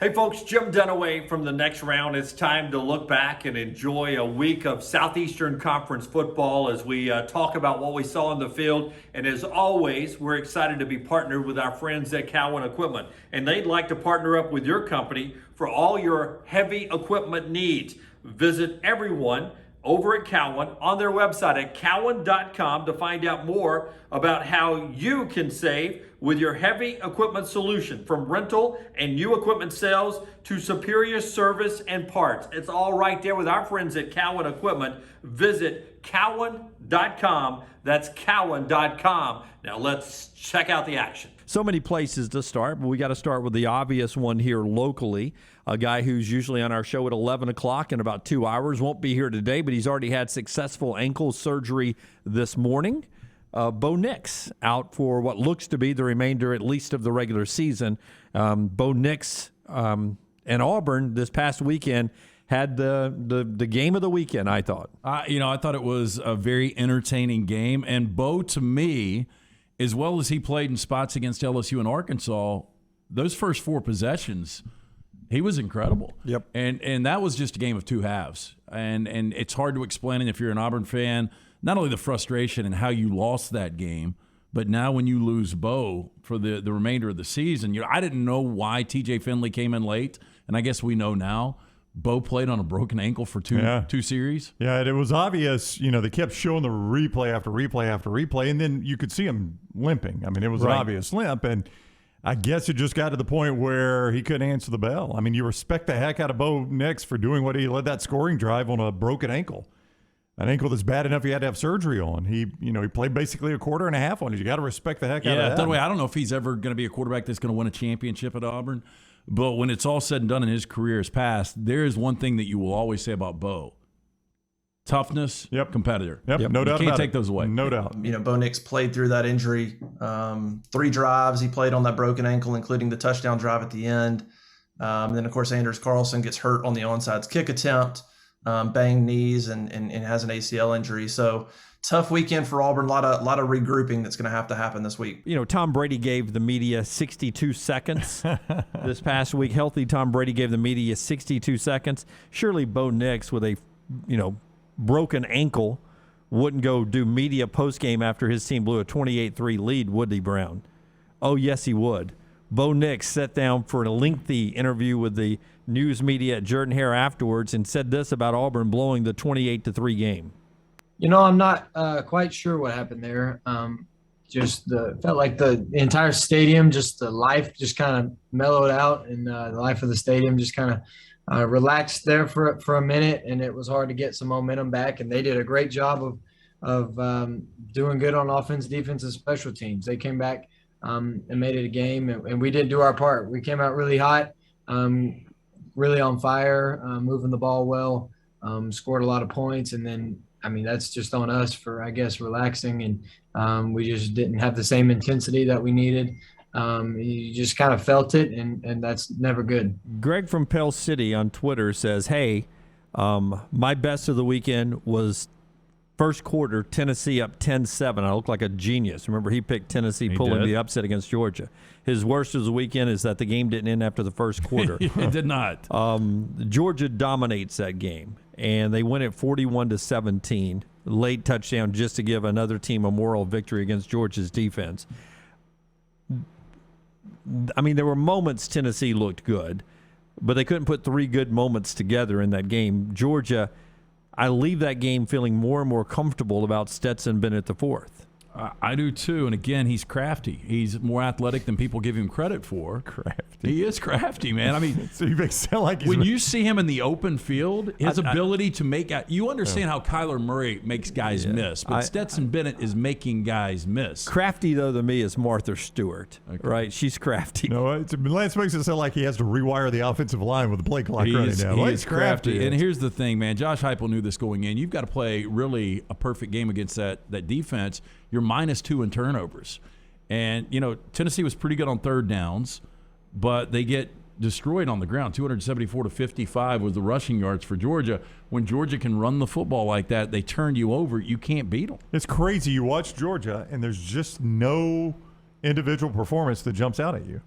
Hey folks, Jim Dunaway from The Next Round. It's time to look back and enjoy a week of Southeastern Conference football as we talk about what we saw in the field. And as always, we're excited to be partnered with our friends at Cowin Equipment. And they'd like to partner up with your company for all your heavy equipment needs. Visit everyone over at Cowin on their website at cowin.com to find out more about how you can save with your heavy equipment solution, from rental and new equipment sales to superior service and parts. It's all right there with our friends at Cowin Equipment. Visit cowin.com. That's cowin.com. Now let's check out the action. So many places to start, but we got to start with the obvious one here locally. A guy who's usually on our show at 11 o'clock in about 2 hours won't be here today, but he's already had successful ankle surgery this morning. Bo Nix out for what looks to be the remainder, at least, of the regular season. Bo Nix and Auburn this past weekend had the game of the weekend, I thought. I thought it was a very entertaining game. And Bo, to me, as well as he played in spots against LSU and Arkansas, those first four possessions, he was incredible. Yep. And that was just a game of two halves. And it's hard to explain it if you're an Auburn fan, not only the frustration and how you lost that game, but now when you lose Bo for the remainder of the season, I didn't know why TJ Finley came in late, and I guess we know now. Bo played on a broken ankle for two series. Yeah, it was obvious. They kept showing the replay after replay after replay, and then you could see him limping. I mean, it was an obvious limp, and I guess it just got to the point where he couldn't answer the bell. I mean, you respect the heck out of Bo Nix for doing what he led that scoring drive on a broken ankle. An ankle that's bad enough he had to have surgery on. He played basically a quarter and a half on it. You got to respect the heck out of that. By the way, I don't know if he's ever going to be a quarterback that's going to win a championship at Auburn, but when it's all said and done and his career is past, there is one thing that you will always say about Bo: toughness, competitor. No doubt about it. You can't take those away. No doubt. Bo Nix played through that injury. 3 drives he played on that broken ankle, including the touchdown drive at the end. Then, of course, Anders Carlson gets hurt on the onside kick attempt. Banged knees and has an ACL injury. So tough weekend for Auburn. A lot of regrouping that's going to have to happen this week. Tom Brady gave the media 62 seconds this past week. Healthy Tom Brady gave the media 62 seconds. Surely Bo Nix with a broken ankle wouldn't go do media postgame after his team blew a 28-3 lead, would he, Brown? Oh, yes, he would. Bo Nix sat down for a lengthy interview with the news media at Jordan-Hare afterwards and said this about Auburn blowing the 28-3 game. I'm not quite sure what happened there. Felt like the entire stadium, just the life just kind of mellowed out, and the life of the stadium just kind of relaxed there for a minute, and it was hard to get some momentum back. And they did a great job of doing good on offense, defense, and special teams. They came back and made it a game, and we did do our part. We came out really hot, really on fire, moving the ball well, scored a lot of points, and then, that's just on us for, I guess, relaxing, and we just didn't have the same intensity that we needed. You just kind of felt it, and that's never good. Greg from Pell City on Twitter says, hey, my best of the weekend was first quarter, Tennessee up 10-7. I look like a genius. Remember, he picked Tennessee pulling the upset against Georgia. His worst of the weekend is that the game didn't end after the first quarter. It did not. Georgia dominates that game, and they win it 41-17. Late touchdown just to give another team a moral victory against Georgia's defense. There were moments Tennessee looked good, but they couldn't put 3 good moments together in that game. Georgia, I leave that game feeling more and more comfortable about Stetson Bennett IV. I do too, and again, he's crafty. He's more athletic than people give him credit for. Crafty. He is crafty, man. So you make it sound like when you see him in the open field, his ability to make you understand how Kyler Murray makes guys miss, but Stetson Bennett is making guys miss. Crafty, though, to me is Martha Stewart, right? She's crafty. No, Lance makes it sound like he has to rewire the offensive line with the play clock running now. He's crafty. And here's the thing, man. Josh Heupel knew this going in. You've got to play really a perfect game against that defense. You're -2 in turnovers. And, Tennessee was pretty good on third downs, but they get destroyed on the ground. 274-55 was the rushing yards for Georgia. When Georgia can run the football like that, they turn you over. You can't beat them. It's crazy. You watch Georgia, and there's just no individual performance that jumps out at you.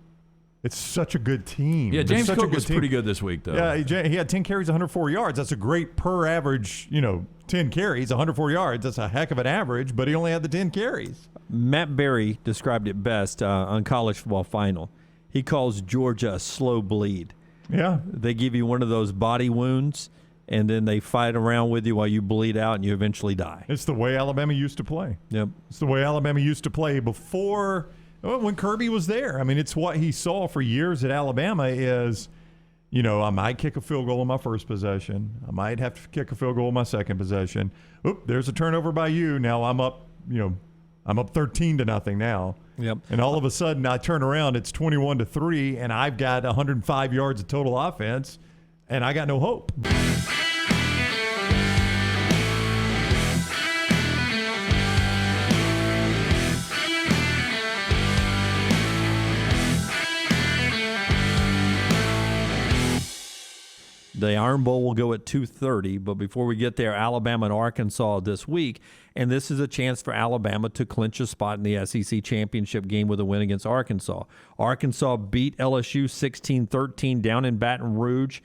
It's such a good team. Yeah, It's James such a Cook good was team. pretty good this week, though. Yeah, he had 10 carries, 104 yards. That's a great per average, 10 carries, 104 yards. That's a heck of an average, but he only had the 10 carries. Matt Berry described it best on College Football Final. He calls Georgia a slow bleed. Yeah. They give you one of those body wounds, and then they fight around with you while you bleed out, and you eventually die. It's the way Alabama used to play. Yep. It's the way Alabama used to play before, when Kirby was there. I mean, it's what he saw for years at Alabama is, I might kick a field goal on my first possession. I might have to kick a field goal on my second possession. Oop, there's a turnover by you. Now I'm up, I'm up 13-0 now. Yep. And all of a sudden I turn around, it's 21-3, and I've got 105 yards of total offense, and I got no hope. The Iron Bowl will go at 2:30, but before we get there, Alabama and Arkansas this week, and this is a chance for Alabama to clinch a spot in the SEC championship game with a win against Arkansas. Arkansas beat LSU 16-13 down in Baton Rouge.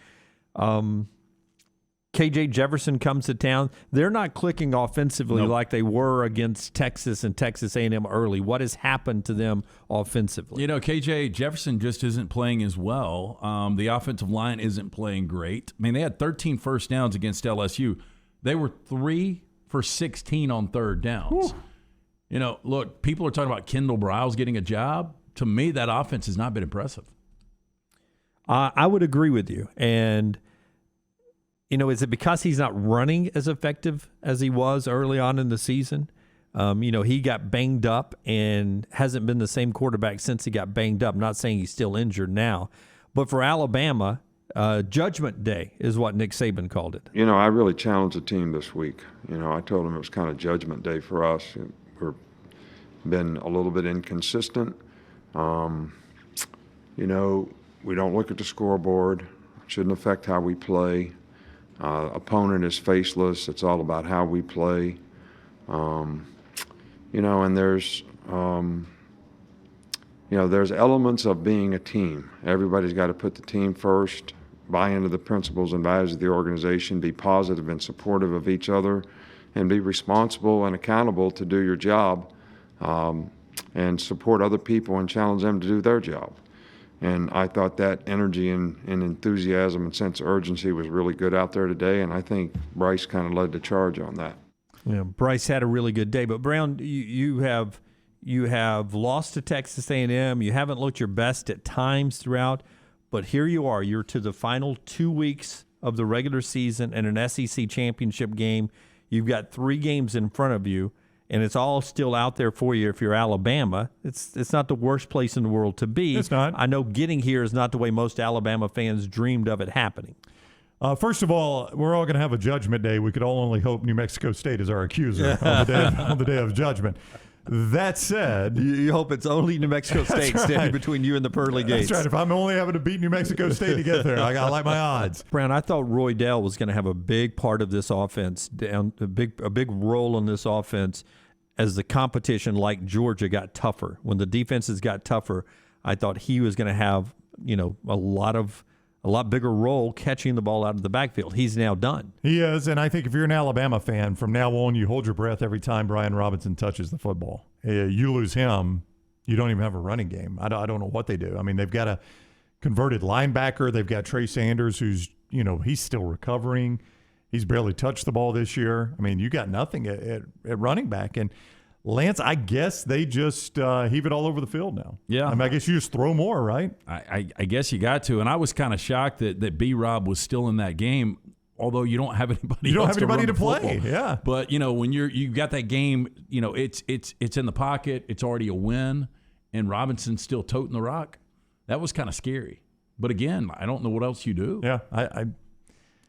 KJ Jefferson comes to town. They're not clicking offensively like they were against Texas and Texas A&M early. What has happened to them offensively? KJ Jefferson just isn't playing as well. The offensive line isn't playing great. I mean, they had 13 first downs against LSU. They were 3 for 16 on third downs. Whew. Look, people are talking about Kendall Briles getting a job. To me, that offense has not been impressive. I would agree with you. And is it because he's not running as effective as he was early on in the season? He got banged up and hasn't been the same quarterback since he got banged up. I'm not saying he's still injured now. But for Alabama, Judgment Day is what Nick Saban called it. I really challenged the team this week. I told them it was kind of Judgment Day for us. We've been a little bit inconsistent. We don't look at the scoreboard. It shouldn't affect how we play. Opponent is faceless. It's all about how we play. And there's elements of being a team. Everybody's got to put the team first, buy into the principles and values of the organization, be positive and supportive of each other, and be responsible and accountable to do your job, and support other people and challenge them to do their job. And I thought that energy and enthusiasm and sense of urgency was really good out there today, and I think Bryce kind of led the charge on that. Yeah, Bryce had a really good day. But, Brown, you have lost to Texas A&M. You haven't looked your best at times throughout, but here you are. You're to the final 2 weeks of the regular season and an SEC championship game. You've got 3 games in front of you, and it's all still out there for you if you're Alabama. It's not the worst place in the world to be. It's not. I know getting here is not the way most Alabama fans dreamed of it happening. First of all, we're all going to have a judgment day. We could all only hope New Mexico State is our accuser on the day of judgment. That said, you hope it's only New Mexico State standing between you and the pearly gates. That's right. If I'm only having to beat New Mexico State to get there, I like my odds. Brown, I thought Roy Dell was going to have a big part of this offense, a big role in this offense as the competition like Georgia got tougher. When the defenses got tougher, I thought he was going to have a lot bigger role catching the ball out of the backfield. He's now done. He is, and I think if you're an Alabama fan, from now on, you hold your breath every time Brian Robinson touches the football. You lose him, you don't even have a running game. I don't know what they do. I mean, they've got a converted linebacker. They've got Trey Sanders, who's, he's still recovering. He's barely touched the ball this year. I mean, you got nothing at running back. And Lance, I guess they just heave it all over the field now. Yeah. I mean, I guess you just throw more, right? I guess you got to. And I was kind of shocked that B-Rob was still in that game, although you don't have anybody You don't else have anybody to run the play, football. yeah. But, when you got that game, it's in the pocket. It's already a win. And Robinson's still toting the rock. That was kind of scary. But, again, I don't know what else you do. Yeah,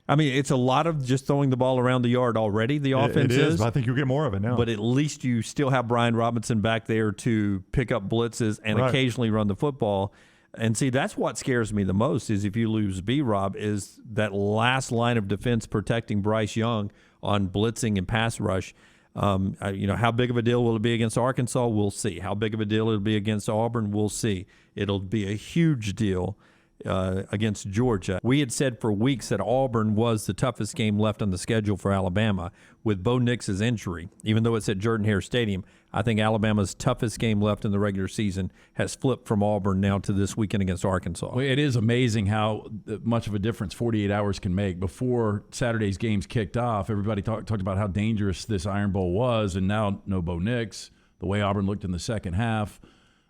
I mean, it's a lot of just throwing the ball around the yard already, the offense it is. But I think you'll get more of it now. But at least you still have Brian Robinson back there to pick up blitzes and occasionally run the football. And see, that's what scares me the most is if you lose B-Rob is that last line of defense protecting Bryce Young on blitzing and pass rush. How big of a deal will it be against Arkansas? We'll see. How big of a deal it'll be against Auburn? We'll see. It'll be a huge deal against Georgia. We had said for weeks that Auburn was the toughest game left on the schedule for Alabama with Bo Nix's injury. Even though it's at Jordan-Hare Stadium, I think Alabama's toughest game left in the regular season has flipped from Auburn now to this weekend against Arkansas. Well, it is amazing how much of a difference 48 hours can make. Before Saturday's games kicked off, everybody talked about how dangerous this Iron Bowl was, and now no Bo Nix, the way Auburn looked in the second half.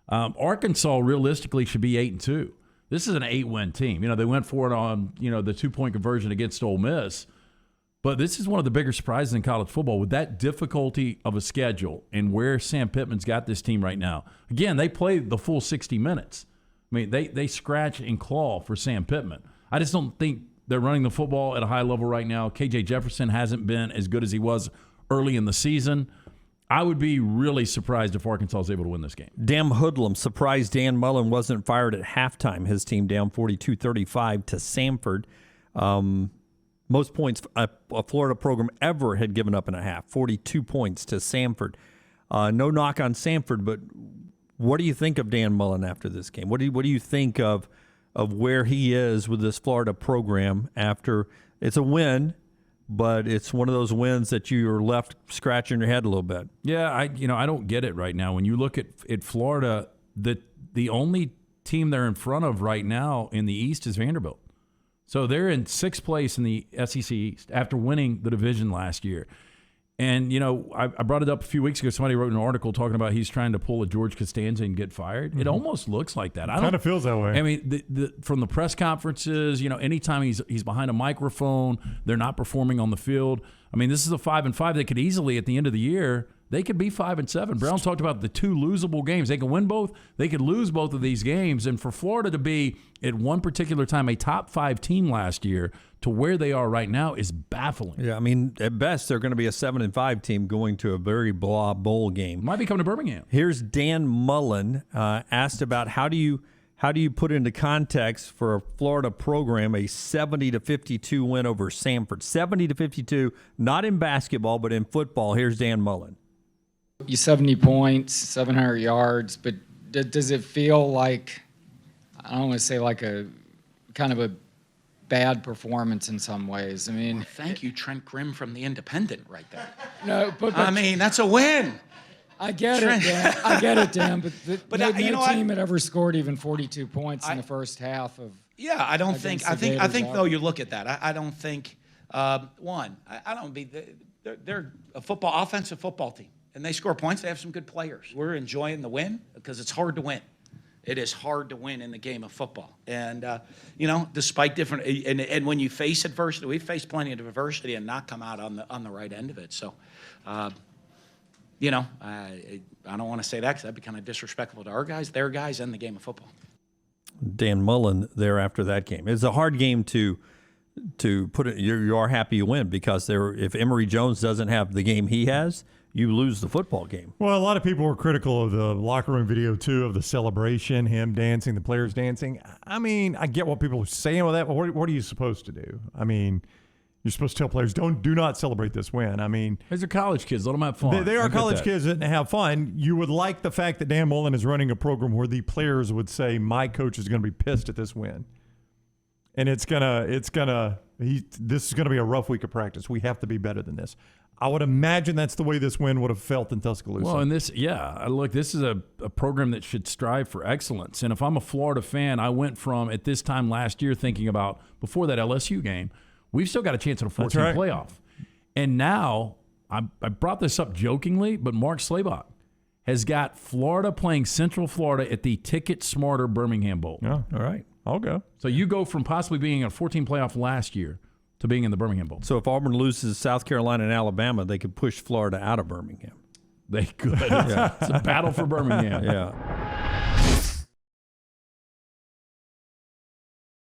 Arkansas realistically should be 8-2. This is an 8-win team. They went for it on, the 2-point conversion against Ole Miss. But this is one of the bigger surprises in college football with that difficulty of a schedule and where Sam Pittman's got this team right now. Again, they play the full 60 minutes. I mean, they scratch and claw for Sam Pittman. I just don't think they're running the football at a high level right now. KJ Jefferson hasn't been as good as he was early in the season. I would be really surprised if Arkansas is able to win this game. Damn hoodlum. Surprised Dan Mullen wasn't fired at halftime. His team down 42-35 to Samford. Most points a Florida program ever had given up in a half. 42 points to Samford. No knock on Samford, but what do you think of Dan Mullen after this game? What do you think of where he is with this Florida program after it's a win? But it's one of those wins that you're left scratching your head a little bit. Yeah, I don't get it right now. When you look at Florida, the only team they're in front of right now in the East is Vanderbilt. So they're in 6th place in the SEC East after winning the division last year. And, I brought it up a few weeks ago. Somebody wrote an article talking about he's trying to pull a George Costanza and get fired. Mm-hmm. It almost looks like that. Kind of feels that way. I mean, from the press conferences, anytime he's behind a microphone, they're not performing on the field. I mean, this is a 5-5. They could easily, at the end of the year, they could be 5-7. Brown talked about the 2 losable games. They can win both. They could lose both of these games. And for Florida to be, at one particular time, a top 5 team last year to where they are right now is baffling. Yeah, I mean, at best, they're going to be a 7-5 team going to a very blah bowl game. Might be coming to Birmingham. Here's Dan Mullen asked about how do you put into context for a Florida program a 70-52 win over Samford? 70-52, not in basketball, but in football. Here's Dan Mullen. 70 points, 700 yards, but does it feel like, I don't want to say like a kind of a bad performance in some ways? I mean, well, thank you, Trent Grimm from The Independent, right there. No, but I mean, that's a win. I get it, Dan. I get it, Dan. But no team had ever scored even 42 points in the first half of. Yeah, I don't think. I think though you look at that. I don't think. I don't be. They're a offensive football team, and they score points. They have some good players. We're enjoying the win because it's hard to win. It is hard to win in the game of football. And, despite different – and when you face adversity, we've faced plenty of adversity and not come out on the right end of it. So, I don't want to say that because that'd be kind of disrespectful to our guys, their guys, and the game of football. Dan Mullen there after that game. It's a hard game to put it – you are happy you win because if Emory Jones doesn't have the game he has – you lose the football game. Well, a lot of people were critical of the locker room video, too, of the celebration, him dancing, the players dancing. I mean, I get what people are saying with that, but what are you supposed to do? I mean, you're supposed to tell players, do not celebrate this win. I mean, these are college kids. Let them have fun. They are college kids that have fun. You would like the fact that Dan Mullen is running a program where the players would say, my coach is going to be pissed at this win. And this is going to be a rough week of practice. We have to be better than this. I would imagine that's the way this win would have felt in Tuscaloosa. Well, and this is a program that should strive for excellence. And if I'm a Florida fan, I went from, at this time last year, thinking about, before that LSU game, we've still got a chance at a 14 playoff. And now, I brought this up jokingly, but Mark Slaybach has got Florida playing Central Florida at the Ticket Smarter Birmingham Bowl. Yeah, all right. I'll go. So you go from possibly being a 14 playoff last year to being in the Birmingham Bowl. So if Auburn loses South Carolina and Alabama, they could push Florida out of Birmingham. They could. Yeah. It's a battle for Birmingham. Yeah.